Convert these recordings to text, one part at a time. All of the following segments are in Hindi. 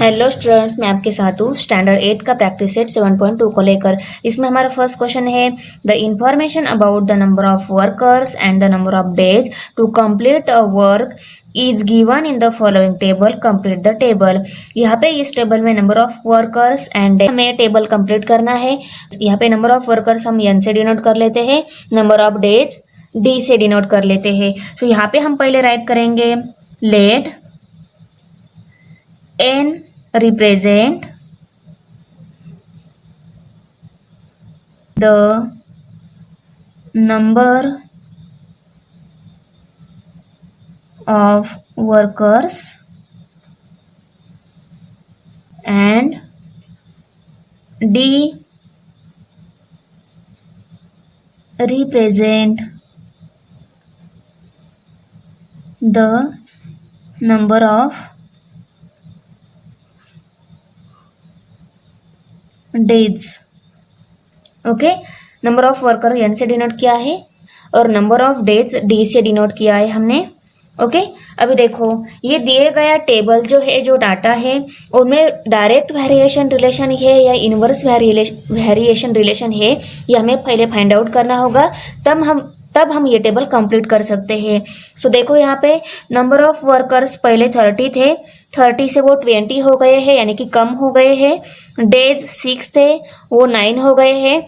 हेलो स्टूडेंट्स, मैं आपके साथ हूँ स्टैंडर्ड 8 का प्रैक्टिस सेट 7.2 को लेकर। इसमें हमारा फर्स्ट क्वेश्चन है the information about the number of workers and the number of days to complete a work is given in the following table, complete the table. यहाँ पे इस टेबल में नंबर ऑफ वर्कर्स एंड हमें टेबल कंप्लीट करना है। यहाँ पे नंबर ऑफ वर्कर्स हम एन से डिनोट कर लेते हैं, नंबर ऑफ डेज डी से डिनोट कर लेते हैं। तो यहाँ पे हम पहले राइट करेंगे late n represent the number of workers and D represent the number of days. Okay, number of worker n से डिनोट किया है और नंबर ऑफ डेज डी से डिनोट किया है हमने। ओके, अभी देखो ये दिए गया टेबल जो है, जो डाटा है, उनमें डायरेक्ट वेरिएशन रिलेशन है या इनवर्स वेरिएशन रिलेशन है, ये हमें पहले फाइंड आउट करना होगा, तब हम ये टेबल कंप्लीट कर सकते हैं। सो देखो यहाँ पे नंबर ऑफ वर्कर्स पहले 30 थे, 30 से वो 20 हो गए हैं, यानी कि कम हो गए हैं। डेज 6 थे, वो 9 हो गए हैं।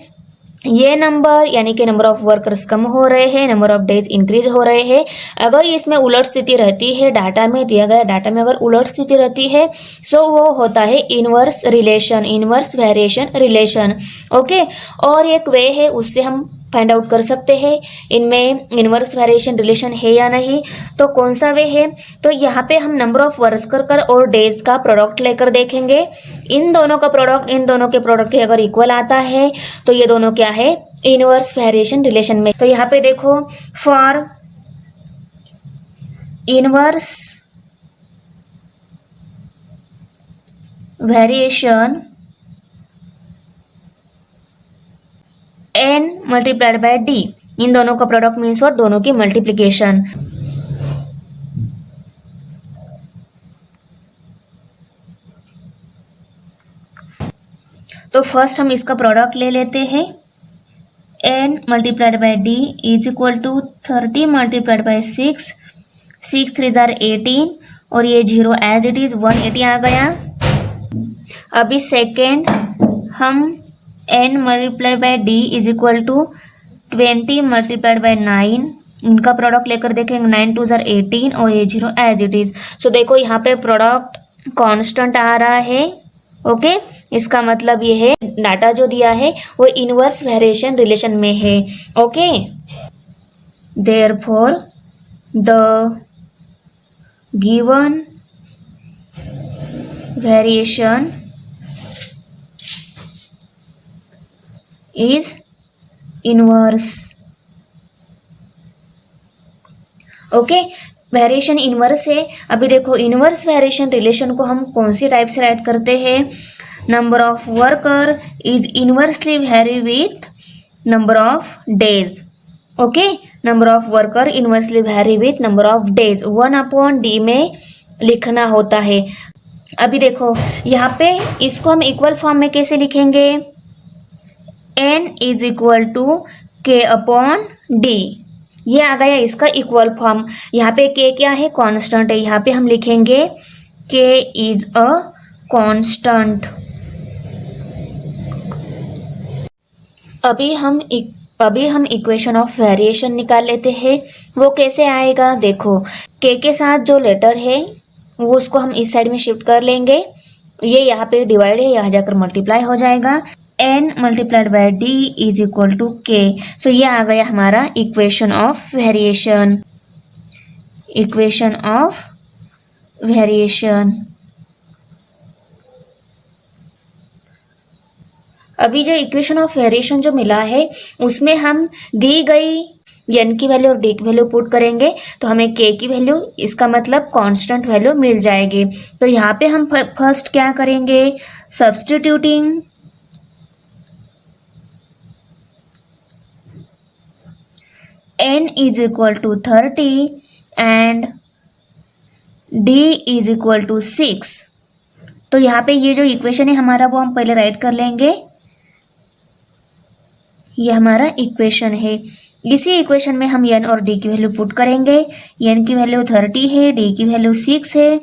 ये नंबर यानी कि नंबर ऑफ वर्कर्स कम हो रहे हैं, नंबर ऑफ डेज इंक्रीज हो रहे हैं। अगर इसमें उलट स्थिति रहती है, डाटा में दिया गया डाटा में अगर उलट स्थिति रहती है, सो वो होता है inverse relation, inverse variation relation. Okay, और एक वे है, उससे हम फाइंड आउट कर सकते हैं इनमें इनवर्स वेरिएशन रिलेशन है या नहीं। तो कौन सा वे है? तो यहाँ पे हम नंबर ऑफ वर्कर और डेज का प्रोडक्ट लेकर देखेंगे। इन दोनों का प्रोडक्ट इन दोनों के प्रोडक्ट के अगर इक्वल आता है तो ये दोनों क्या है? इनवर्स वेरिएशन रिलेशन में। तो यहाँ पे देखो for inverse variation n multiplied by d, इन दोनों का प्रोडक्ट मीन्स व्हाट? दोनों की मल्टीप्लिकेशन। तो फर्स्ट हम इसका प्रोडक्ट ले लेते हैं। n multiplied by d is equal to 30 multiplied by 6, 6 3 जार 18 और ये 0 एज इट इज 180 आ गया। अभी सेकेंड हम n multiplied by d is equal to 20 multiplied by 9, इनका प्रोडक्ट लेकर देखेंगे। 9 2 जार 18 और ये 0 एज इट इज। सो देखो यहाँ पे प्रोडक्ट कांस्टेंट आ रहा है। ओके, इसका मतलब ये है डाटा जो दिया है वो इनवर्स वेरिएशन रिलेशन में है। Okay, therefore the given variation is inverse. Okay, variation inverse है। अभी देखो इनवर्स वेरिएशन रिलेशन को हम कौन सी टाइप से राइट करते हैं? Number of worker is inversely vary with number of days. Okay, number of worker inversely vary with number of days 1/d में लिखना होता है। अभी देखो यहाँ पे इसको हम इक्वल फॉर्म में कैसे लिखेंगे? n is equal to k/d, ये आ गया इसका इक्वल फॉर्म। यहाँ पे k क्या है? कांस्टेंट है। यहाँ पे हम लिखेंगे k इज अ कांस्टेंट। अभी हम इक्वेशन ऑफ वेरिएशन निकाल लेते हैं। वो कैसे आएगा? देखो k के साथ जो लेटर है वो उसको हम इस साइड में शिफ्ट कर लेंगे। ये यहाँ पे डिवाइड है, यहाँ जाकर मल्टीप्लाई हो जाएगा। n multiplied by d is equal to k। So ये आ गया हमारा equation of variation, equation of variation. अभी जो इक्वेशन ऑफ वेरिएशन जो मिला है उसमें हम दी गई n की वैल्यू और d की वैल्यू पुट करेंगे तो हमें k की वैल्यू, इसका मतलब कांस्टेंट वैल्यू मिल जाएगी। तो यहाँ पे हम फर्स्ट क्या करेंगे? Substituting n is equal to 30 and d is equal to 6, तो यहाँ पे ये जो इक्वेशन है हमारा वो हम पहले राइट कर लेंगे। ये हमारा इक्वेशन है। इसी इक्वेशन में हम n और d की वैल्यू पुट करेंगे। n की वैल्यू 30 है, d की वैल्यू 6 है।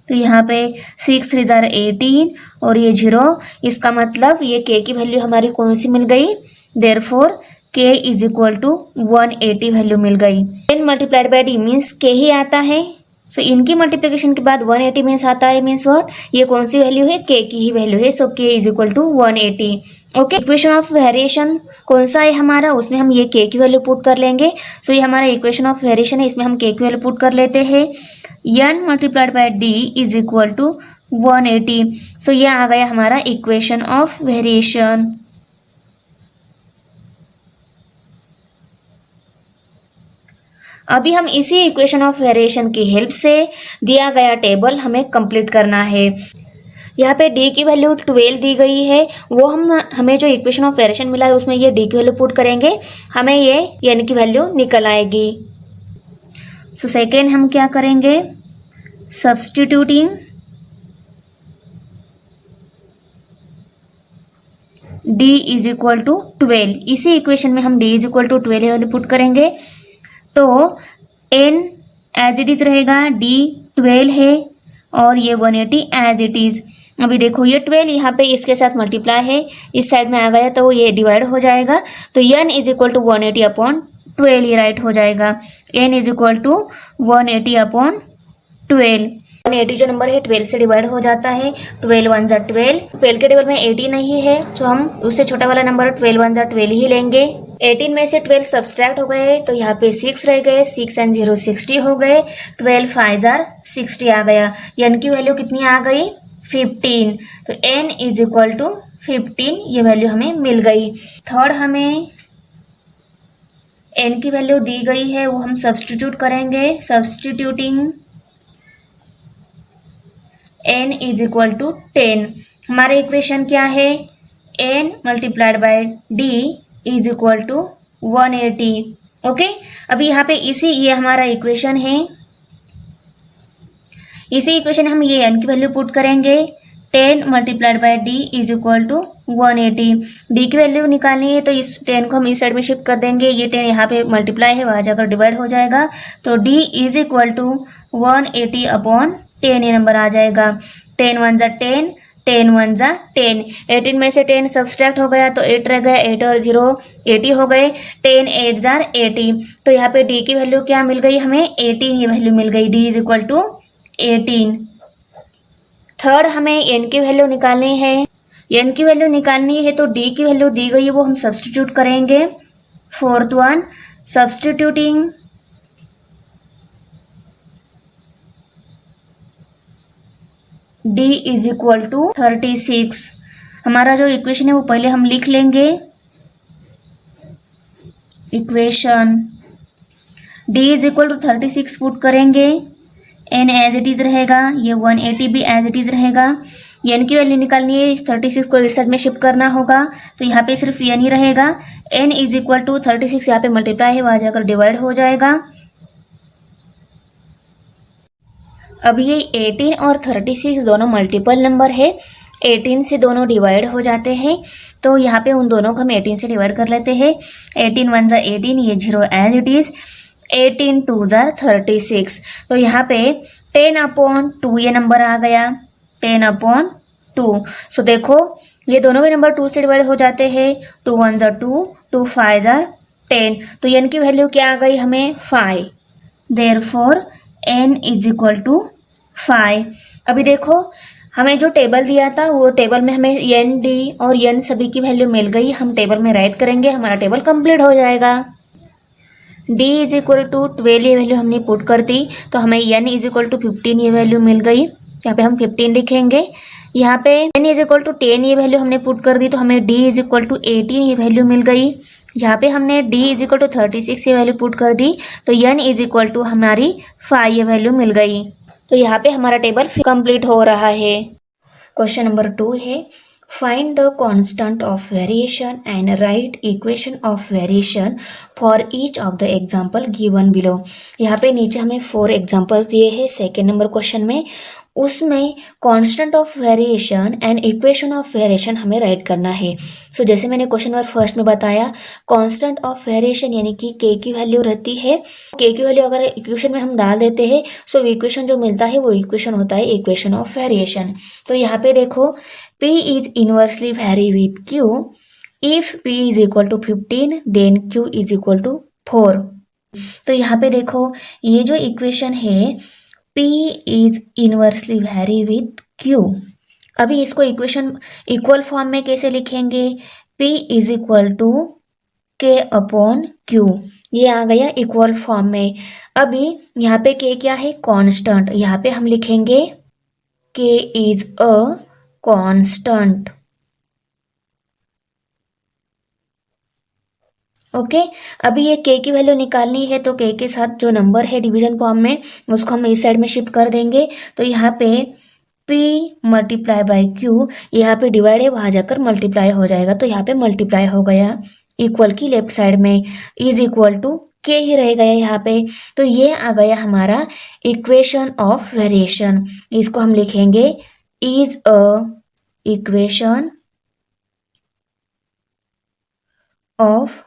तो यहाँ पे 6 3 जार 18 और ये 0। इसका मतलब ये k की वैल्यू हमारी कौन सी मिल गई? Therefore k is equal to 180 value मिल गई। n multiplied by d means k ही आता है। सो इनकी मल्टीप्लिकेशन के बाद 180 मीन्स आता है, मीन्स व्हाट? ये कौन सी वैल्यू है? k की ही वैल्यू है। So k is equal to 180। Okay, equation of variation कौन सा है हमारा? उसमें हम ये k की वैल्यू पुट कर लेंगे। सो ये हमारा इक्वेशन ऑफ वेरिएशन है, इसमें हम k की वैल्यू पुट कर लेते हैं। n multiplied by d is equal to 180। So ये आ गया हमारा इक्वेशन ऑफ वेरिएशन। अभी हम इसी इक्वेशन ऑफ वेरिएशन की हेल्प से दिया गया टेबल हमें कंप्लीट करना है। यहाँ पे d की वैल्यू 12 दी गई है, वो हमें जो इक्वेशन ऑफ वेरिएशन मिला है उसमें ये d की वैल्यू पुट करेंगे, हमें ये n की वैल्यू निकल आएगी। सो सेकेंड हम क्या करेंगे? Substituting d is equal to 12। इसी इक्वेशन में हम d is equal to 12 value put करेंगे। तो n एज इट इज रहेगा, d 12 है और ये 180 एज इट इज। अभी देखो ये 12 यहाँ पे इसके साथ मल्टीप्लाई है, इस साइड में आ गया तो ये डिवाइड हो जाएगा। तो n is equal to 180 upon 12 ये राइट हो जाएगा। n is equal to 180 upon 12। 180 जो नंबर है 12 से डिवाइड हो जाता है। 12 1 ज़ा 12। 12 के टेबल में 80 नहीं है तो हम उससे छोटा वाला नंबर 12 1 ज़ा 12 ही लेंगे। 18 में से 12 सब्सट्रैक्ट हो गए तो यहाँ पे 6 रह गए, 6 एंड 0 60 हो गए। 12 5 जार 60 आ गया। n की वैल्यू कितनी आ गई? 15। तो n इज इक्वल टू 15 ये वैल्यू हमें मिल गई। थर्ड हमें n की वैल्यू दी गई है, वो हम सब्स्टिट्यूट करेंगे। Substituting n is equal to 10। हमारे इक्वेशन क्या है? n multiplied by d is equal to 180। Okay, अभी यहाँ पे ये हमारा इक्वेशन है। इसी इक्वेशन हम ये n की वैल्यू पुट करेंगे। 10 multiplied by d is equal to 180। d की वैल्यू निकालनी है तो इस 10 को हम इस साइड में शिफ्ट कर देंगे। ये 10 यहाँ पे मल्टीप्लाई है, वहाँ जाकर डिवाइड हो जाएगा। तो d is equal to 180 upon 10 ये नंबर आ जाएगा। 10 1 ज़ा 10, 10 1 ज़ा 10। 18 में से 10 सब्सट्रैक्ट हो गया तो 8 रह गया, 8 और 0 80 हो गए। 10 8 जार 80। तो यहाँ पे d की वैल्यू क्या मिल गई हमें? 18 ये वैल्यू मिल गई। d is equal to 18। Third हमें n की वैल्यू निकालनी है। n की वैल्यू निकालनी है तो d की वैल्यू दी गई है वो हम सब्स्टिट्यूट करेंगे। Fourth one, substituting d is equal to 36। हमारा जो इक्वेशन है वो पहले हम लिख लेंगे। Equation d is equal to 36 put करेंगे। n एज इट इज रहेगा, ये 180 भी एज इट इज रहेगा। n की वैल्यू निकालनी है, इस 36 को इस साइड में शिफ्ट करना होगा तो यहाँ पे सिर्फ n ही रहेगा। n इज इक्वल टू 36 यहाँ पे मल्टीप्लाई है, वहाँ जाकर डिवाइड हो जाएगा। अब ये 18 और 36 दोनों मल्टीपल नंबर है। 18 से दोनों डिवाइड हो जाते हैं तो यहाँ पे उन दोनों को हम 18 से डिवाइड कर लेते हैं। 18 1 ज़ा 18, ये 0 एज इट इज़। 18 2 ज़ा 36। तो यहाँ पे 10 अपॉन 2 ये नंबर आ गया। 10 अपॉन 2। सो देखो ये दोनों भी नंबर 2 से डिवाइड हो जाते हैं। 2 1 ज़ा 2, 2 5 ज़ा 10। तो n की वैल्यू क्या आ गई हमें? 5। Therefore n is equal to 5। अभी देखो हमें जो टेबल दिया था वो टेबल में हमें n d और n सभी की वैल्यू मिल गई। हम टेबल में राइट करेंगे, हमारा टेबल कंप्लीट हो जाएगा। d इज इक्वल टू 12 ये वैल्यू हमने पुट कर दी तो हमें n इज इक्वल टू 15 ये वैल्यू मिल गई। यहाँ पे हम 15 लिखेंगे। यहाँ पे n इज इक्वल टू 10 ये वैल्यू हमने पुट कर दी तो हमें d इज इक्वल टू 18 ये वैल्यू मिल गई। यहाँ पे हमने d इज इक्वल टू 36 ये वैल्यू पुट कर दी तो n इज इक्वल टू हमारी 5 ये वैल्यू मिल गई। तो यहाँ पे हमारा टेबल कंप्लीट हो रहा है। क्वेश्चन नंबर 2 है, find the constant of variation and right equation of variation for each of the example given below. यहाँ पे नीचे हमें 4 एग्जाम्पल्स दिए हैं सेकेंड नंबर क्वेश्चन में। उसमें constant of variation and equation of variation हमें राइट करना है। सो जैसे मैंने क्वेश्चन नंबर फर्स्ट में बताया, कांस्टेंट ऑफ वेरिएशन यानी कि के की वैल्यू रहती है, के की वैल्यू अगर इक्वेशन में हम डाल देते हैं सो इक्वेशन जो मिलता है वो इक्वेशन होता है इक्वेशन ऑफ वेरिएशन। तो यहाँ पे देखो P is inversely vary with Q if P is equal to 15 then Q is equal to 4। तो यहाँ पे देखो ये जो इक्वेशन है P is inversely vary with Q। अभी इसको इक्वेशन इक्वल फॉर्म में कैसे लिखेंगे, P is equal to K upon Q, ये आ गया इक्वल फॉर्म में। अभी यहाँ पे K क्या है, कांस्टेंट, यहाँ पे हम लिखेंगे K is a constant. Okay अभी ये K की वैल्यू निकालनी है तो K के साथ जो नंबर है डिवीजन फॉर्म में उसको हम इस साइड में शिफ्ट कर देंगे। तो यहाँ पे P मल्टीप्लाई बाई Q, यहाँ पे डिवाइड है वहाँ जाकर मल्टीप्लाई हो जाएगा, तो यहाँ पे मल्टीप्लाई हो गया इक्वल की लेफ्ट साइड में, इज इक्वल टू K ही रह गया यहाँ पे। तो ये आ गया हमारा इक्वेशन ऑफ वेरिएशन। इसको हम लिखेंगे is a equation of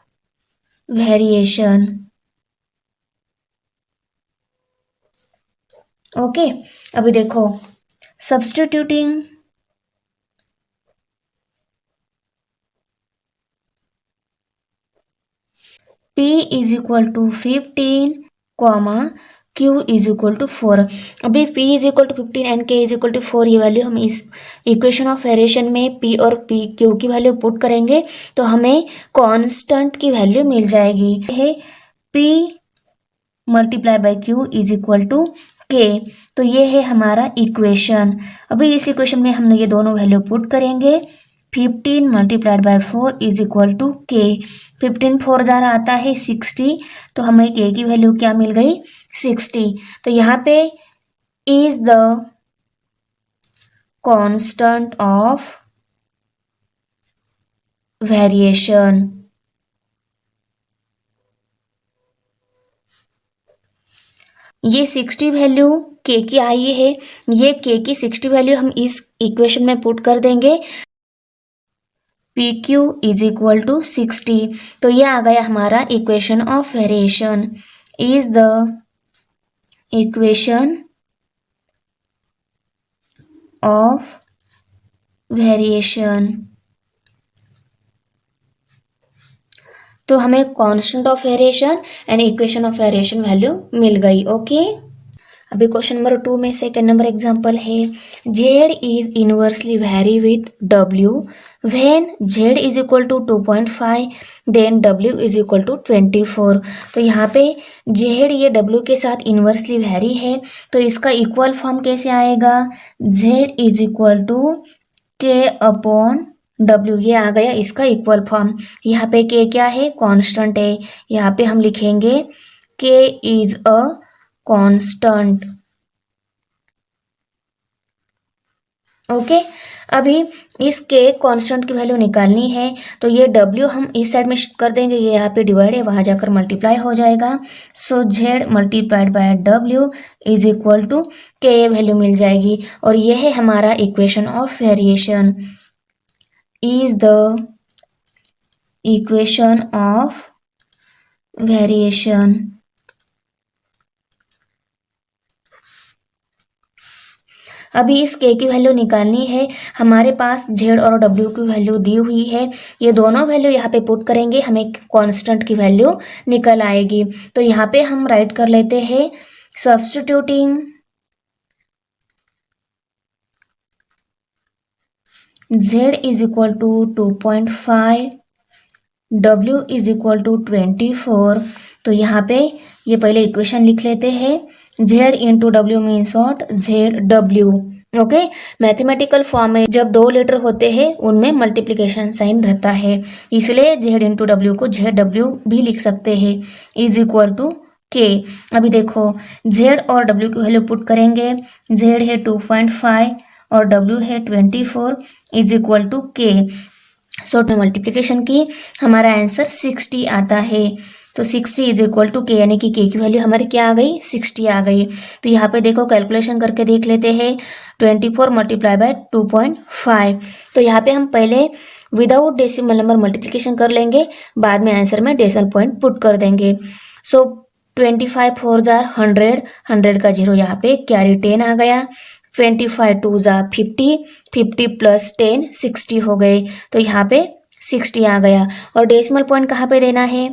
variation. Okay अभी देखो substituting P is equal to 15 comma Q is equal to 4। अभी P is equal to 15 and K is equal to 4 ये वैल्यू हम इस इक्वेशन ऑफ वेरिएशन में P और Q की वैल्यू पुट करेंगे तो हमें कांस्टेंट की वैल्यू मिल जाएगी, है P multiply by Q is equal to K। तो ये है हमारा इक्वेशन। अभी इस इक्वेशन में हमने ये दोनों वैल्यू पुट करेंगे, 15 multiplied by 4 is equal to K। 15 4 जा रहा आता है 60, तो हमें K की वैल्यू क्या मिल गई, 60। तो यहाँ पे is the constant of variation. ये 60 वैल्यू K की आई है, ये K की 60 वैल्यू हम इस इक्वेशन में पुट कर देंगे, PQ इज इक्वल टू 60। तो ये आ गया हमारा equation of variation, is the equation of variation. तो हमें constant of variation and equation of variation value मिल गई। ओके अभी क्वेश्चन नंबर 2 में सेकंड नंबर एग्जांपल है, Z is inversely vary with W when Z is equal to 2.5 then W is equal to 24। तो यहाँ पे Z ये W के साथ इनवर्सली वेरी है, तो इसका इक्वल फॉर्म कैसे आएगा, Z is equal to K upon W, ये आ गया इसका इक्वल फॉर्म। यहाँ पे K क्या है, कांस्टेंट है, यहाँ पे हम लिखेंगे K is a constant. Okay अभी इस के कांस्टेंट की वैल्यू निकालनी है, तो ये W हम इस साइड में शिफ्ट कर देंगे, ये यहाँ पे डिवाइड है वहाँ जाकर मल्टीप्लाई हो जाएगा। So Z multiplied by W is equal to K, ये वैल्यू मिल जाएगी। और ये है हमारा equation of variation, is the equation of variation. अभी इस K की वैल्यू निकालनी है, हमारे पास Z और W की वैल्यू दी हुई है, ये दोनों वैल्यू यहाँ पे पुट करेंगे, हमें कांस्टेंट की वैल्यू निकल आएगी। तो यहाँ पे हम राइट कर लेते हैं substituting Z is equal to 2.5 W is equal to 24। तो यहाँ पे ये पहले इक्वेशन लिख लेते हैं, Z into W means what, ZW। Okay mathematical form में जब दो लेटर होते हैं उनमें मल्टीप्लिकेशन साइन रहता है, इसलिए Z इंटू डब्ल्यू को ZW भी लिख सकते हैं, इज इक्वल टू K। अभी देखो Z और W की वैल्यू पुट करेंगे, Z है 2.5 और W है 24 is equal to K। So multiplication की हमारा आंसर 60 आता है। तो 60 इज इक्वल टू के, यानी कि के की वैल्यू हमारी क्या आ गई, 60 आ गई। तो यहाँ पे देखो कैलकुलेशन करके देख लेते हैं, 24 मल्टीप्लाई बाय 2.5। तो यहाँ पे हम पहले विदाउट डेसिमल नंबर मल्टीप्लिकेशन कर लेंगे, बाद में आंसर में डेसिमल पॉइंट पुट कर देंगे। सो 25 4 जार 100, 100 का जीरो यहाँ पे कैरी 10 आ गया। 25 2 जार 50, 50 प्लस 10 60 हो गए। तो यहाँ पे 60 आ गया। और डेसिमल पॉइंट कहाँ पे देना है,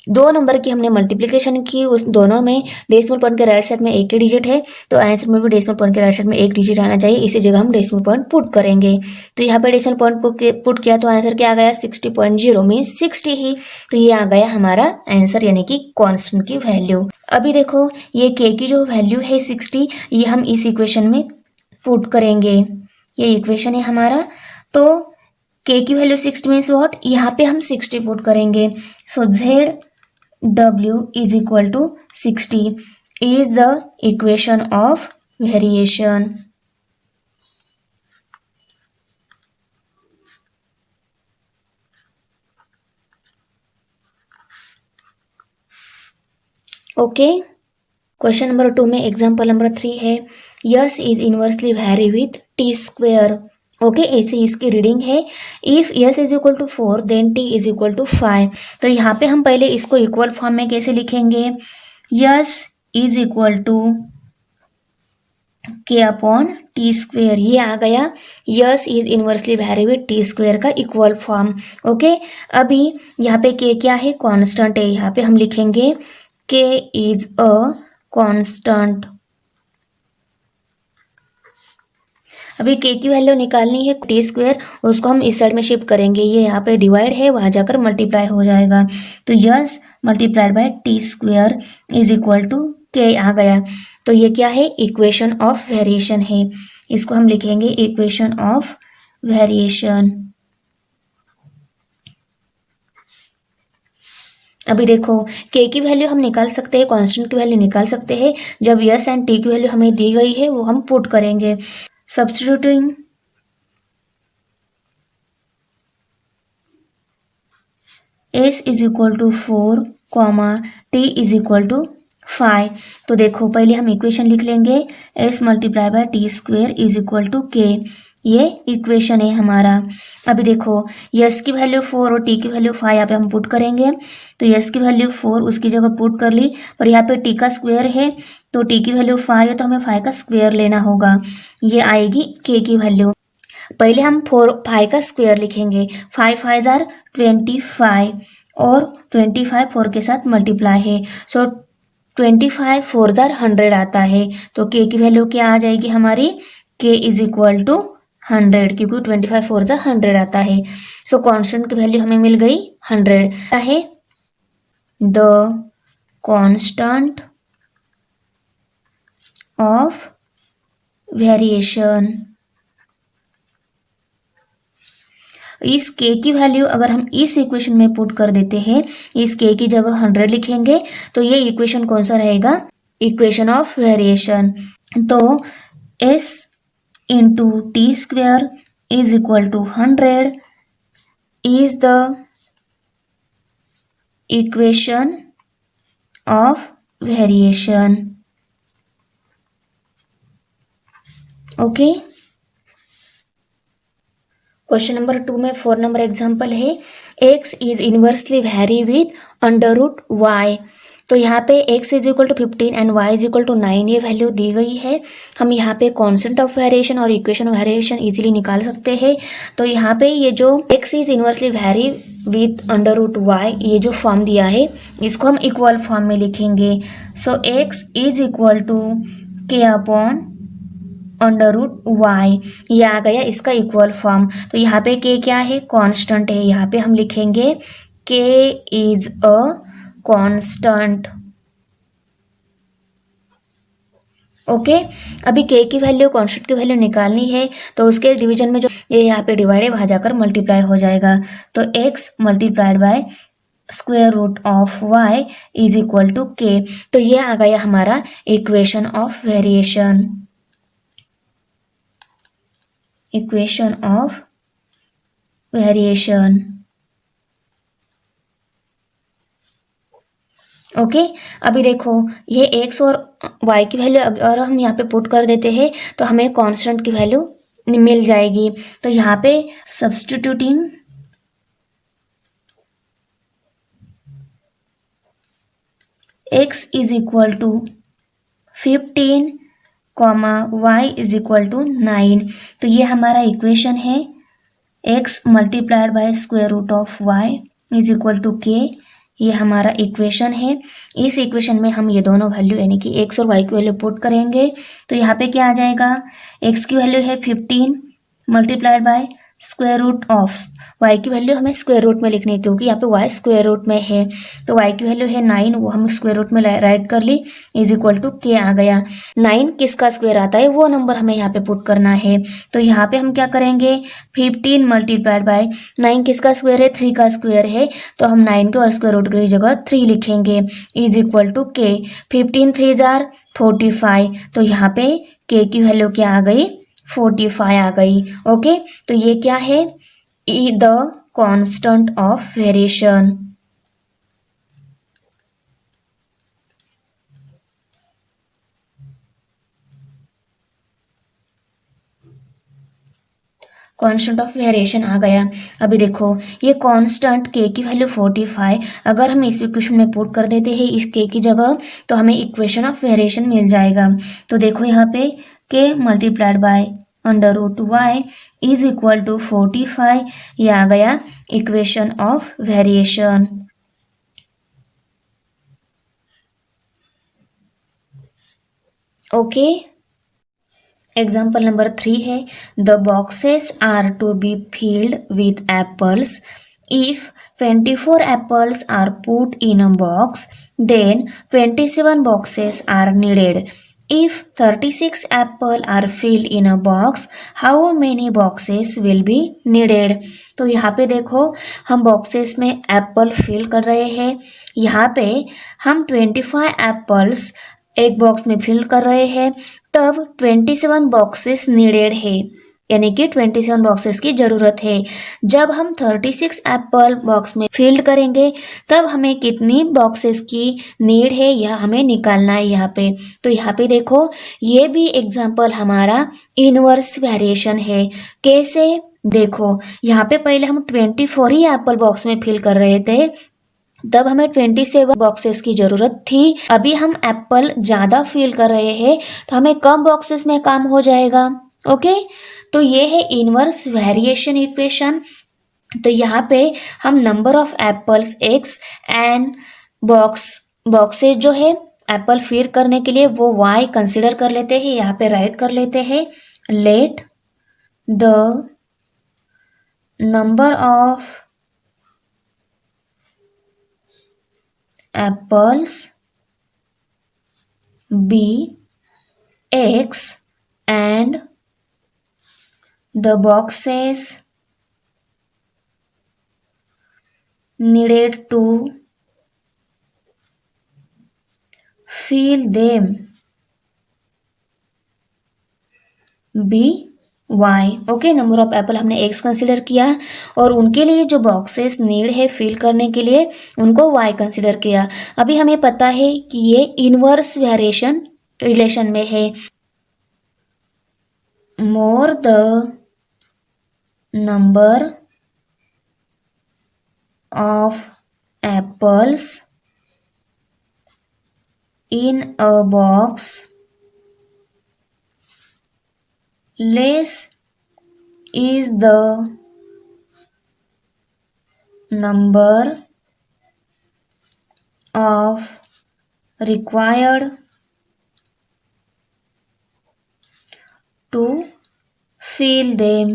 दो नंबर की हमने मल्टीप्लिकेशन की, उस दोनों में डेसिमल पॉइंट के राइट साइड में एक ही डिजिट है, तो आंसर में भी डेसिमल पॉइंट के राइट साइड में एक डिजिट आना चाहिए, इसी जगह हम डेसिमल पॉइंट पुट करेंगे। तो यहाँ पे डेसिमल पॉइंट पुट किया तो आंसर क्या आ गया, 60.0 मीन्स 60 ही। तो ये आ गया हमारा आंसर, यानी कि कांस्टेंट की वैल्यू। अभी देखो ये के की जो वैल्यू है 60, ये हम इस इक्वेशन में पुट करेंगे, ये इक्वेशन है हमारा। तो के की वैल्यू 60 मीन्स व्हाट, यहाँ पे हम 60 पुट करेंगे। सो Z W is equal to 60 is the equation of variation. Okay, question number 2 में एग्जाम्पल नंबर 3 है, S is inversely vary with T square. Okay, ऐसे इसकी रीडिंग है, if S is equal to 4 then T is equal to 5। तो यहाँ पे हम पहले इसको इक्वल फॉर्म में कैसे लिखेंगे, S is equal to K upon T square, ये आ गया S is inversely vary with T square का इक्वल फॉर्म। ओके, अभी यहाँ पे के क्या है, कांस्टेंट है, यहाँ पे हम लिखेंगे के इज अ कांस्टेंट। अभी के की वैल्यू निकालनी है टी स्क्वेयर, उसको हम इस साइड में शिफ्ट करेंगे, ये यहाँ पे डिवाइड है, वहाँ जाकर मल्टीप्लाई हो जाएगा। तो S multiplied by T square is equal to K आ गया। तो ये क्या है, इक्वेशन ऑफ वेरिएशन है, इसको हम लिखेंगे इक्वेशन ऑफ वेरिएशन। अभी देखो के की वैल्यू हम निकाल सकते हैं, कांस्टेंट की वैल्यू निकाल सकते हैं, जब यस एंड टी की वैल्यू हमें दी गई है वो हम पुट करेंगे। Substituting s is equal to 4, t is equal to 5। तो देखो पहले हम इक्वेशन लिख लेंगे, s multiply by T square is equal to K, ये इक्वेशन है हमारा। अभी देखो यस की वैल्यू 4 और टी की वैल्यू 5 यहाँ पे हम पुट करेंगे। तो यस की वैल्यू 4 उसकी जगह पुट कर ली, और यहाँ पे टी का स्क्वायर है, तो टी की वैल्यू 5 है, तो हमें 5 का स्क्वायर लेना होगा, ये आएगी के की वैल्यू। पहले हम 5 का स्क्वायर लिखेंगे, 5 5 जार 25, और 25 4 के साथ मल्टीप्लाई है, सो 25 4 जार 100 आता है। तो के की वैल्यू क्या आ जाएगी हमारी, के इज इक्वल टू 100, क्योंकि 25 4 जार 100 आता है। सो कांस्टेंट की वैल्यू हमें मिल गई 100 है। द कांस्टेंट ऑफ वेरिएशन, इस के की वैल्यू अगर हम इस इक्वेशन में पुट कर देते हैं, इस के की जगह 100 लिखेंगे, तो ये इक्वेशन कौन सा रहेगा, इक्वेशन ऑफ वेरिएशन। तो s into T square is equal to 100 is the equation of variation. Okay, question number 2 में 4 नंबर एग्जाम्पल है, x is inversely vary with under root Y. तो यहाँ पे x is equal to 15 and y is equal to 9 ये वैल्यू दी गई है। हम यहाँ पे कांस्टेंट ऑफ वेरिएशन और इक्वेशन ऑफ वेरिएशन इजीली निकाल सकते हैं। तो यहाँ पे ये जो x is inversely vary with under root Y, ये जो फॉर्म दिया है इसको हम इक्वल फॉर्म में लिखेंगे। सो x is equal to K upon under root Y, ये आ गया इसका इक्वल फॉर्म। तो यहाँ पे के क्या है, कांस्टेंट है, यहाँ पे हम लिखेंगे के इज अ कांस्टेंट। ओके, अभी के की वैल्यू कांस्टेंट की वैल्यू निकालनी है, तो उसके डिवीजन में जो ये यहाँ पे डिवाइड है वहाँ जाकर मल्टीप्लाई हो जाएगा। तो x multiplied by square root of y is equal to K. तो ये आ गया हमारा equation of variation, equation of variation. Okay. अभी देखो ये एक्स और वाई की वैल्यू अगर हम यहाँ पे पुट कर देते हैं तो हमें कांस्टेंट की वैल्यू मिल जाएगी। तो यहाँ पे substituting x is equal to 15 comma Y is equal to 9। तो ये हमारा इक्वेशन है x multiplied by square root of y is equal to k। ये हमारा इक्वेशन है। इस इक्वेशन में हम ये दोनों वैल्यू यानी कि x और y की वैल्यू पुट करेंगे तो यहाँ पे क्या आ जाएगा, x की वैल्यू है 15 multiplied by square root of y की वैल्यू हमें स्क्वायर रूट में लिखनी है क्योंकि यहाँ पे y स्क्वायर रूट में है। तो y की वैल्यू है 9, वो हम स्क्वायर रूट में राइट कर ली, इज इक्वल टू k आ गया। 9 किसका स्क्वायर आता है वो नंबर हमें यहाँ पे पुट करना है। तो यहाँ पे हम क्या करेंगे, 15 मल्टीप्लाइड बाय 9 किसका स्क्वायर है, 3 का स्क्वायर है। तो हम 9 के और स्क्वायर रूट की जगह 3 लिखेंगे, इज इक्वल टू k। 15 3 जार 45, तो यहाँ पे k की वैल्यू क्या आ गई, 45 आ गई। ओके, तो ये क्या है, the constant of variation. Constant of variation आ गया। अभी देखो ये कांस्टेंट k की वैल्यू 45 अगर हम इस इक्वेशन में पुट कर देते हैं इस k की जगह तो हमें इक्वेशन ऑफ वेरिएशन मिल जाएगा। तो देखो यहाँ पे k multiplied by under root y is equal to 45, ये आ गया equation of variation. Okay, example number 3 है, the boxes are to be filled with apples. If 24 apples are put in a box, then 27 boxes are needed. If 36 apples are filled in a box, how many boxes will be needed? तो यहाँ पे देखो हम बॉक्सेस में एप्पल फिल कर रहे हैं। यहाँ पे हम 25 एप्पल्स एक बॉक्स में फिल कर रहे हैं, तब 27 बॉक्सेस नीडेड है, यानी कि 27 बॉक्सेस की ज़रूरत है। जब हम 36 एप्पल बॉक्स में फिल करेंगे तब हमें कितनी बॉक्सेस की नीड है यह हमें निकालना है यहाँ पे। तो यहाँ पे देखो ये भी एग्जाम्पल हमारा इनवर्स वेरिएशन है। कैसे, देखो यहाँ पे पहले हम 24 ही एप्पल बॉक्स में फिल कर रहे थे, तब हमें 27 बॉक्सेस की ज़रूरत थी। अभी हम एप्पल ज़्यादा फिल कर रहे हैं तो हमें कम बॉक्सेस में काम हो जाएगा। ओके, तो ये है इनवर्स वेरिएशन इक्वेशन। तो यहाँ पे हम number of apples x and boxes जो है एप्पल फिल करने के लिए वो वाई कंसिडर कर लेते हैं, यहाँ पे राइट कर लेते हैं। Let the number of apples be x and the boxes needed to fill them be y। Okay, number of Apple हमने x कंसिडर किया और उनके लिए जो बॉक्सेस नीड है फिल करने के लिए उनको y कंसिडर किया। अभी हमें पता है कि ये इनवर्स वेरिएशन रिलेशन में है। More the number of apples in a box less is the number of required to fill them।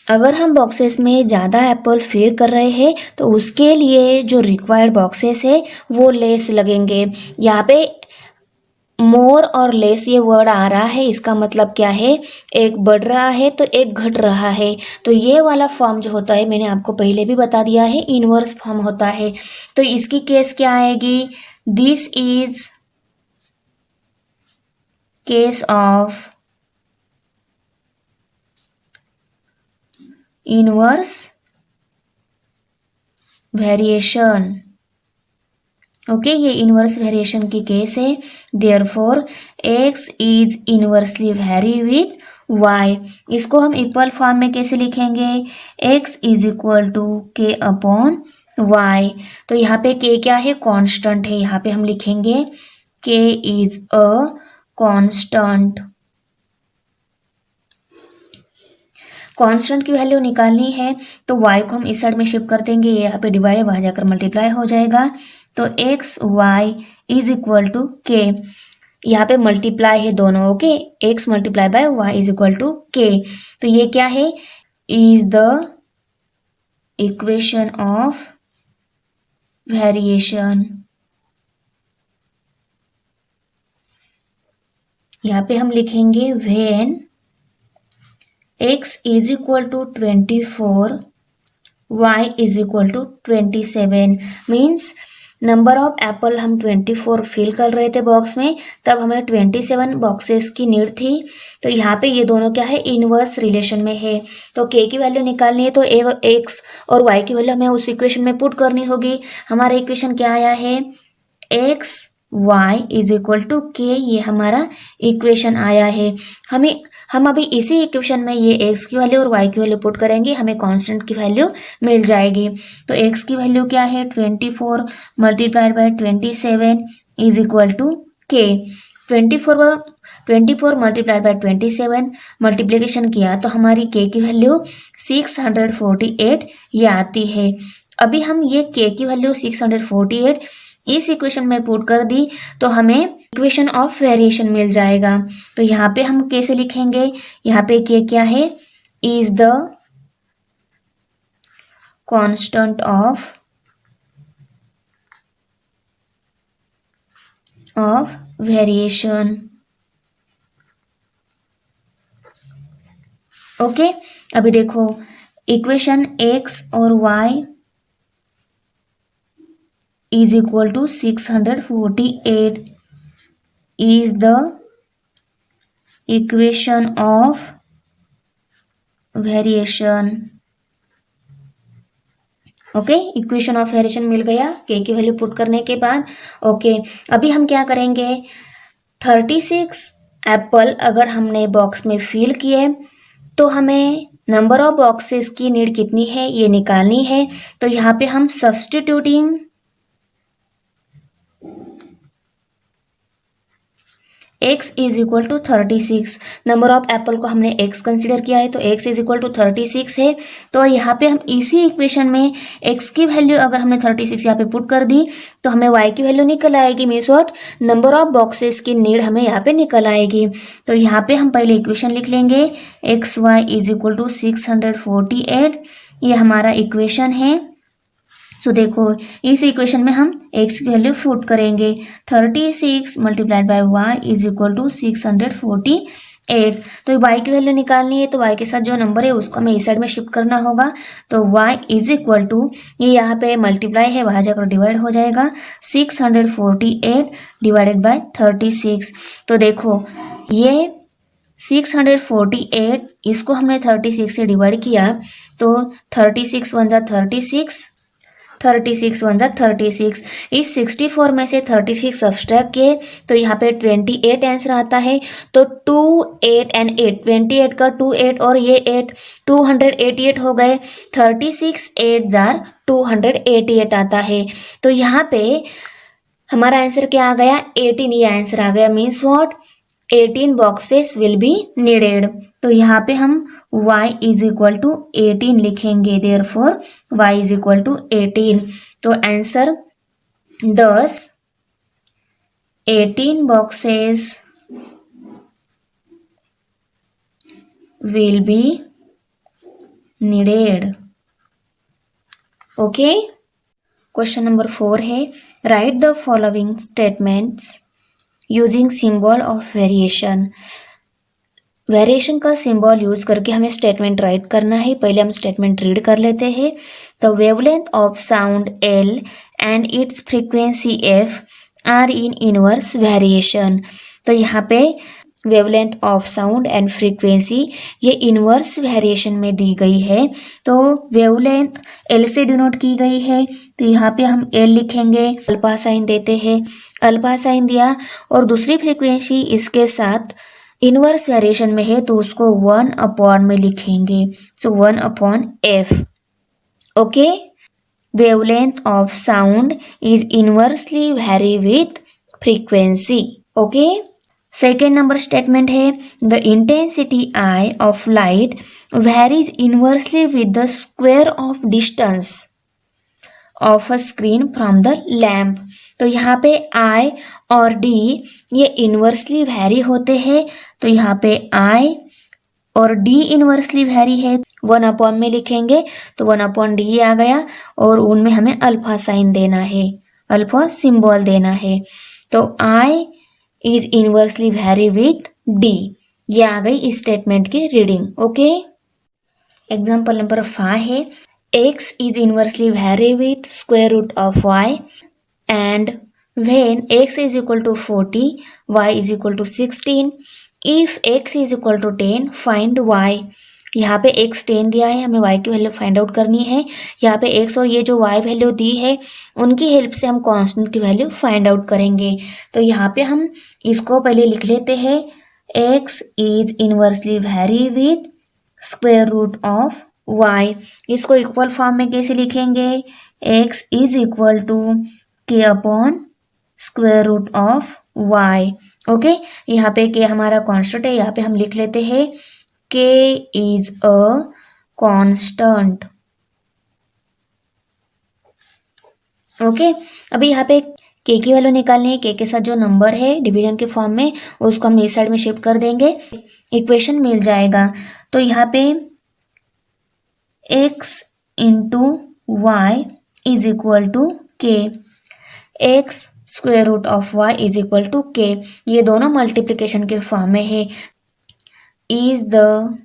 अगर हम बॉक्सेस में ज़्यादा एप्पल फिल कर रहे हैं तो उसके लिए जो रिक्वायर्ड बॉक्सेस है वो लेस लगेंगे। यहाँ पे मोर और लेस ये वर्ड आ रहा है, इसका मतलब क्या है, एक बढ़ रहा है तो एक घट रहा है। तो ये वाला फॉर्म जो होता है मैंने आपको पहले भी बता दिया है, इनवर्स फॉर्म होता है। तो इसकी केस क्या आएगी, this is case of inverse variation. Okay, ये इनवर्स वेरिएशन की केस है। Therefore X is inversely vary with Y. इसको हम इक्वल फॉर्म में कैसे लिखेंगे? X is equal to K upon Y. तो यहाँ पे के क्या है? कांस्टेंट है। यहाँ पे हम लिखेंगे के इज अ कांस्टेंट। कांस्टेंट की वैल्यू निकालनी है तो y को हम इस साइड में शिफ्ट कर देंगे, ये यहाँ पे डिवाइड है, वहाँ जाकर मल्टीप्लाई हो जाएगा। तो X Y is equal to K, यहाँ पे मल्टीप्लाई है दोनों। Okay, X multiply by Y is equal to K. तो ये क्या है? Is the equation of variation. यहाँ पे हम लिखेंगे when x is equal to 24, y is equal to 27। Means number of Apple हम 24 फिल कर रहे थे बॉक्स में, तब हमें 27 बॉक्सेस की नीड थी। तो यहाँ पे ये दोनों क्या है? इनवर्स रिलेशन में है। तो k की वैल्यू निकालनी है तो x और y की वैल्यू हमें उस इक्वेशन में पुट करनी होगी। हमारा इक्वेशन क्या आया है? x y is equal to K, ये हमारा इक्वेशन आया है। हम अभी इसी इक्वेशन में ये x की वैल्यू और y की वैल्यू पुट करेंगे, हमें कांस्टेंट की वैल्यू मिल जाएगी। तो x की वैल्यू क्या है? 24 multiplied by 27 is equal to K. 24 multiplied by 27 multiplication किया तो हमारी k की वैल्यू 648 ये आती है। अभी हम ये k की वैल्यू 648 इस इक्वेशन में पुट कर दी तो हमें इक्वेशन ऑफ वेरिएशन मिल जाएगा। तो यहाँ पे हम कैसे लिखेंगे? यहाँ पे के क्या है? Is the constant of variation. Okay, अभी देखो इक्वेशन x और y is equal to 648 is the equation of variation। Okay, equation of variation मिल गया के की वैल्यू पुट करने के बाद। ओके, अभी हम क्या करेंगे? 36 एप्पल अगर हमने बॉक्स में फिल किए तो हमें नंबर ऑफ बॉक्सेस की नीड कितनी है ये निकालनी है। तो यहाँ पे हम substituting x is equal to 36, number of apple को हमने x कंसिडर किया है तो x इज इक्वल टू 36 है। तो यहाँ पे हम इसी इक्वेशन में x की वैल्यू अगर हमने 36 यहाँ पे पुट कर दी तो हमें y की वैल्यू निकल आएगी। Means what? Number of boxes की नीड हमें यहाँ पे निकल आएगी। तो यहाँ पे हम पहले इक्वेशन लिख लेंगे X Y is equal to 648, ये हमारा इक्वेशन है। सो देखो इस इक्वेशन में हम x की वैल्यू पुट करेंगे। 36 multiplied by y is equal to 648। तो y की वैल्यू निकालनी है तो y के साथ जो नंबर है उसको हमें इस साइड में शिफ्ट करना होगा। तो y इज इक्वल टू, ये यहाँ पे मल्टीप्लाई है वहाँ जाकर डिवाइड हो जाएगा, 648 डिवाइडेड बाय 36। तो देखो ये 648 इसको हमने 36 से डिवाइड किया तो 36 वन जा 36, 36 वन जा 36। इस 64 में से 36 सब्सट्रैक्ट किए तो यहाँ पे 28 आंसर आता है। तो 2 8 एंड 8, 28 का 2 8 और ये 8 288 हो गए। 36 8 जार 288 आता है। तो यहाँ पे हमारा आंसर क्या आ गया? 18 ये आंसर आ गया। Means what? 18 boxes will be needed. तो यहाँ पे हम y इज इक्वल टू 18 लिखेंगे। Therefore y is equal to 18। तो answer 10 18 boxes will be needed. Okay, question number 4 है right the following statements using symbol of variation. Variation का सिंबल यूज करके हमें स्टेटमेंट राइट करना है। पहले हम स्टेटमेंट रीड कर लेते हैं। The wavelength of sound L and its frequency F are in inverse variation. तो यहाँ पे wavelength of sound and frequency ये इनवर्स वेरिएशन में दी गई है। तो वेवलेंथ एल से डिनोट की गई है, तो यहाँ पे हम एल लिखेंगे, अल्फा साइन देते हैं, अल्फा साइन दिया, और दूसरी फ्रीक्वेंसी इसके साथ इनवर्स वेरिएशन में है तो उसको 1/, में लिखेंगे, सो 1/f। Okay, wavelength of sound is inversely vary with frequency. Okay, second number statement है the intensity I of light varies inversely with the square of distance of a screen from the lamp। तो यहाँ पे I और D ये इन्वर्सली वैरी होते हैं, तो यहाँ पे I और D इन्वर्सली वैरी है, 1/, में लिखेंगे, तो 1/d आ गया, और उनमें हमें अल्फा साइन देना है, अल्फा सिंबल देना है, तो I is inversely vary with D। ये आ गई इस स्टेटमेंट की रीडिंग। ओके, एग्जाम्पल नंबर 5 है x is inversely vary with square root of y and when x is equal to 40 y is equal to 16 if x is equal to 10 find y। यहाँ पे x 10 दिया है, हमें y की वैल्यू फाइंड आउट करनी है। यहाँ पे x और ये जो y वैल्यू दी है उनकी हेल्प से हम कांस्टेंट की वैल्यू फाइंड आउट करेंगे। तो यहाँ पे हम इसको पहले लिख लेते हैं, x is inversely vary with square root of y। इसको इक्वल फॉर्म में कैसे लिखेंगे, x is equal to k upon square root of y। Okay, यहाँ पे k हमारा कांस्टेंट है, यहाँ पे हम लिख लेते हैं k is a constant. Okay, अभी यहाँ पे k की वैल्यू निकालनी है, k के साथ जो नंबर है डिवीजन के फॉर्म में उसको हम इस साइड में शिफ्ट कर देंगे, इक्वेशन मिल जाएगा। तो यहाँ पे x into Y is equal to k, x square root of y is equal to k, ये दोनों मल्टीप्लिकेशन के फॉर्म में है, is the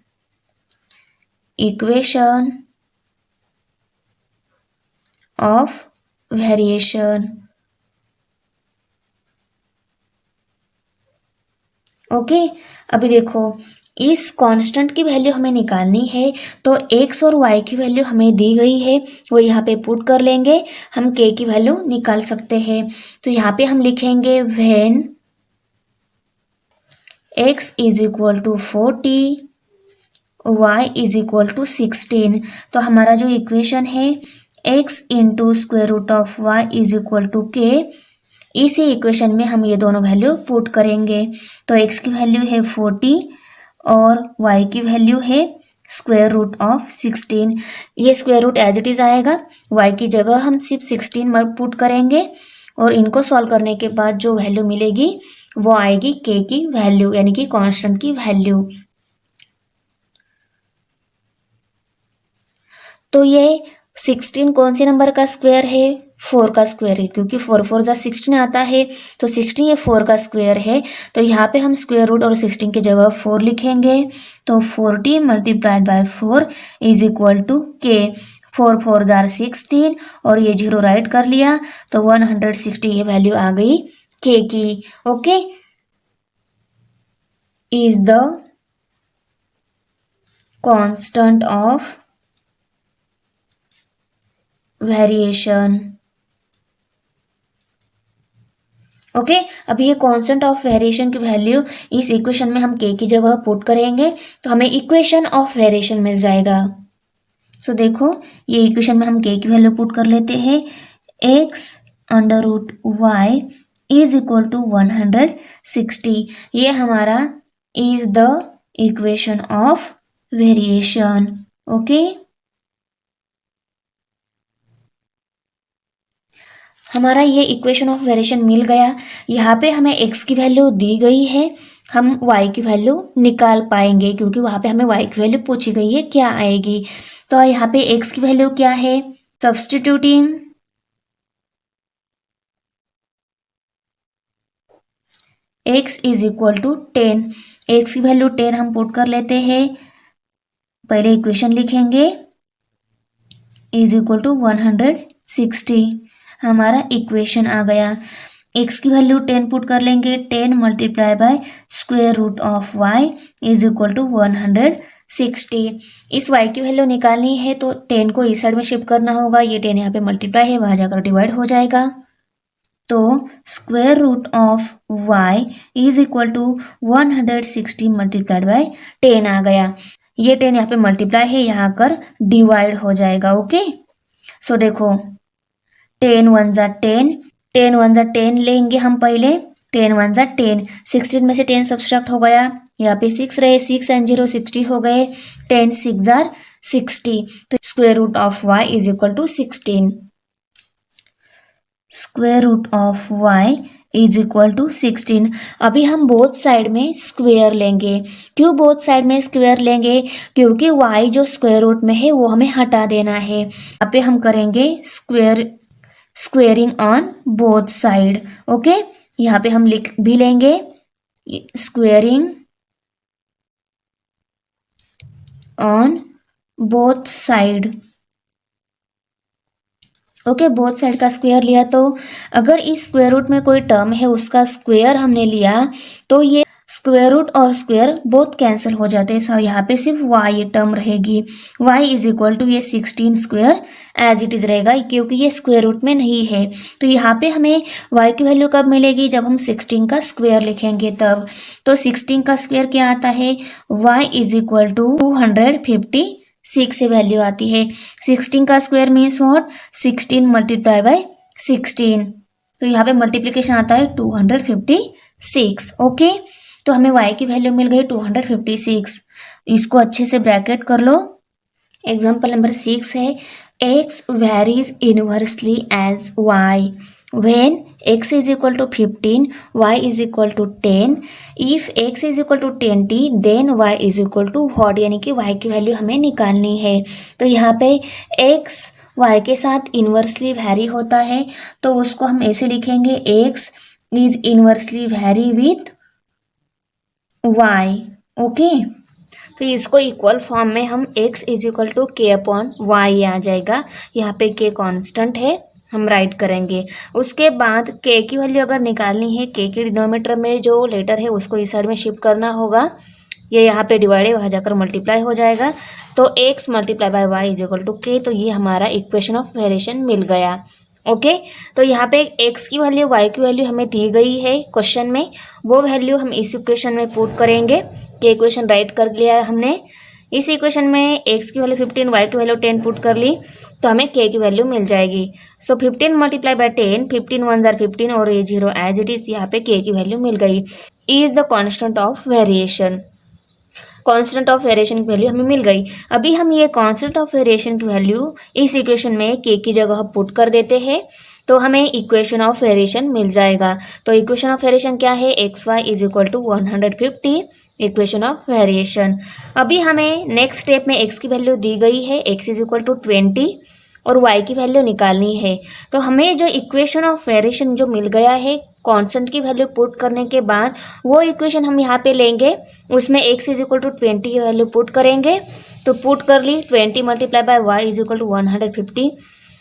equation of variation. Okay, अभी देखो इस कांस्टेंट की वैल्यू हमें निकालनी है, तो x और y की वैल्यू हमें दी गई है, वो यहाँ पे पुट कर लेंगे, हम k की वैल्यू निकाल सकते हैं। तो यहाँ पे हम लिखेंगे when x is equal to 40 y is equal to 16। तो हमारा जो इक्वेशन है x into square root of y is equal to k, इसी इक्वेशन में हम ये दोनों वैल्यू पुट करेंगे। तो x की वैल्यू है 40 और y की वैल्यू है स्क्वायर रूट ऑफ 16। ये square root as it is आएगा, y की जगह हम सिर्फ 16 पुट करेंगे, और इनको सॉल्व करने के बाद जो वैल्यू मिलेगी वो आएगी k की वैल्यू, यानी कि कांस्टेंट की वैल्यू। तो ये 16 कौन से नंबर का स्क्वायर है, 4 का स्क्वायर है, क्योंकि 4 4 जा 16 आता है, तो 16 ये 4 का स्क्वायर है। तो यहाँ पे हम स्क्वायर रूट और 16 की जगह 4 लिखेंगे, तो 40 multiplied by 4 is equal to k। 4 4 जार 16 और ये 0 राइट कर लिया, तो 160 ये वैल्यू आ गई k की। Okay, is the constant of variation. Okay, अब ये कांस्टेंट ऑफ वेरिएशन की वैल्यू इस इक्वेशन में हम k की जगह पुट करेंगे, तो हमें इक्वेशन ऑफ वेरिएशन मिल जाएगा। सो देखो ये इक्वेशन में हम k की वैल्यू पुट कर लेते हैं, x under root Y is equal to 160। ये हमारा is the equation of variation. Okay, हमारा ये इक्वेशन ऑफ वेरिएशन मिल गया। यहाँ पे हमें x की वैल्यू दी गई है, हम y की वैल्यू निकाल पाएंगे, क्योंकि वहाँ पे हमें y की वैल्यू पूछी गई है क्या आएगी। तो यहाँ पे x की वैल्यू क्या है, substituting x is equal to 10, x की वैल्यू 10 हम पुट कर लेते हैं, पहले इक्वेशन लिखेंगे, इज इक्वल टू 160 हमारा इक्वेशन आ गया। x की वैल्यू 10 पुट कर लेंगे, 10 multiply by square root of y is equal to 160। इस y की वैल्यू निकालनी है तो 10 को इस साइड में शिफ्ट करना होगा, ये 10 यहाँ पे मल्टीप्लाई है, वहाँ जाकर डिवाइड हो जाएगा। तो square root of y is equal to 160 multiplied by 10 आ गया। ये 10 यहाँ पे मल्टीप्लाई है, यहाँ कर डिवाइड हो जाएगा। ओके, सो देखो 10 1 जा 10, 10 1 जा 10 लेंगे हम पहले, 10 1 जा 10, 16 में से 10 सब्सट्रैक्ट हो गया, यहाँ पे 6 रहे, 6 एंड 0 60 हो गए, 10 6 जार 60। तो square root of y is equal to 16। Square root of y is equal to 16। अभी हम बोथ साइड में स्क्वेयर लेंगे। क्यों बोथ साइड में स्क्वेयर लेंगे? क्योंकि y जो स्क्वायर रूट में है वो हमें हटा देना है। यहाँ पे हम करेंगे squaring on both side. Okay, यहाँ पे हम लिख भी लेंगे squaring on both side. Okay, both side का स्क्वायर लिया, तो अगर इस स्क्वायर रूट में कोई टर्म है उसका स्क्वायर हमने लिया तो ये स्क्वायर रूट और स्क्वायर बोथ कैंसिल हो जाते हैं। सो यहाँ पे सिर्फ y ये टर्म रहेगी, y इज इक्वल टू ये 16 स्क्वायर एज इट इज रहेगा, क्योंकि ये स्क्वायर रूट में नहीं है। तो यहाँ पे हमें y की वैल्यू कब मिलेगी? जब हम 16 का स्क्वायर लिखेंगे तब। तो 16 का स्क्वायर क्या आता है? y इज इक्वल टू 256 से वैल्यू आती है। 16 का square means what? 16 multiply by 16। तो यहाँ पे मल्टीप्लिकेशन आता है 256। ओके, तो हमें y की वैल्यू मिल गई 256। इसको अच्छे से ब्रैकेट कर लो। एग्जाम्पल नंबर 6 है, x varies inversely as y when x is equal to 15, y is equal to 10. If x is equal to 20, then y is equal to what? यानी कि y की वैल्यू हमें निकालनी है। तो यहाँ पे x y के साथ इन्वर्सली वैरी होता है, तो उसको हम ऐसे लिखेंगे x is inversely vary with y। Okay, तो इसको इक्वल फॉर्म में हम x is equal to K upon Y आ जाएगा। यहाँ पे k कांस्टेंट है, हम राइट करेंगे। उसके बाद k की वैल्यू अगर निकालनी है, k के डिनोमिनेटर में जो लेटर है उसको इस साइड में शिफ्ट करना होगा। ये यहाँ पे डिवाइड है, वहाँ जाकर मल्टीप्लाई हो जाएगा। तो x multiply by Y is equal to K. तो ये हमारा इक्वेशन ऑफ वेरिएशन मिल गया। ओके, तो यहाँ पे x की वैल्यू y की वैल्यू हमें दी गई है क्वेश्चन में, वो वैल्यू हम इस इक्वेशन में पुट करेंगे। कि इक्वेशन राइट कर लिया है हमने। इस इक्वेशन में x की वैल्यू 15, y की वैल्यू 10 पुट कर ली तो हमें k की वैल्यू मिल जाएगी। सो 15 मल्टीप्लाई बाय 10, 15 1 जार 15 और ये 0 एज इट इज, यहाँ पे k की वैल्यू मिल गई। Is the constant of variation. Constant of variation की वैल्यू हमें मिल गई। अभी हम ये कांस्टेंट ऑफ वेरिएशन की वैल्यू इस इक्वेशन में k की जगह पुट कर देते हैं तो हमें इक्वेशन ऑफ वेरिएशन मिल जाएगा। तो इक्वेशन ऑफ वेरिएशन क्या है? xy is equal to 150 equation of variation. अभी हमें नेक्स्ट स्टेप में x की वैल्यू दी गई है, x इज इक्वल टू 20 और y की वैल्यू निकालनी है। तो हमें जो इक्वेशन ऑफ वेरिएशन जो मिल गया है कांस्टेंट की वैल्यू पुट करने के बाद, वो इक्वेशन हम यहाँ पे लेंगे, उसमें x इज इक्वल टू 20 की वैल्यू पुट करेंगे। तो पुट कर ली, 20 multiply by y is equal to 150।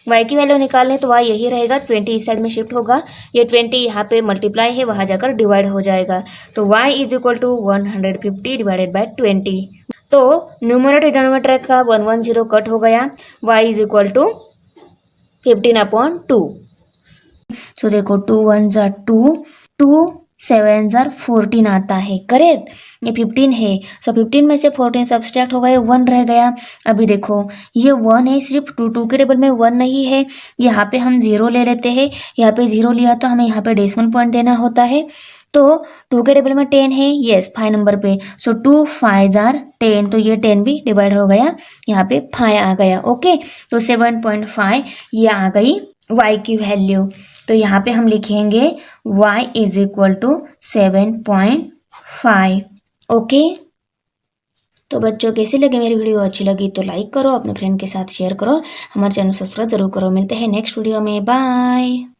y की वैल्यू निकालने तो y यही रहेगा, 20 इस साइड में शिफ्ट होगा, ये 20 यहाँ पे मल्टीप्लाई है, वहाँ जाकर डिवाइड हो जाएगा। तो y is equal to 150 divided by 20। तो न्यूमरेटर डिनोमिनेटर का 110 कट हो गया, y इज इक्वल टू 15/2। सो देखो 2 1 जार 2, 2 7 जार 14 आता है, करेक्ट। ये 15 है, सो 15 में से 14 सब्सट्रैक्ट हो गए, 1 रह गया। अभी देखो ये 1 है, सिर्फ 2 के टेबल में 1 नहीं है, यहाँ पे हम 0 ले लेते हैं। यहाँ पे 0 लिया तो हमें यहाँ पे डेसिमल पॉइंट देना होता है। तो 2 के टेबल में 10 है, यस 5 नंबर पे। सो 2 5 जार 10, तो ये 10 भी डिवाइड हो गया, यहाँ पे 5 आ गया। ओके, तो 7.5 ये आ गई y की वैल्यू। तो यहाँ पे हम लिखेंगे y is equal to 7.5। Okay, तो बच्चों कैसी लगी मेरी वीडियो? अच्छी लगी तो लाइक करो, अपने फ्रेंड के साथ शेयर करो, हमारे चैनल सब्सक्राइब जरूर करो। मिलते हैं नेक्स्ट वीडियो में, बाय।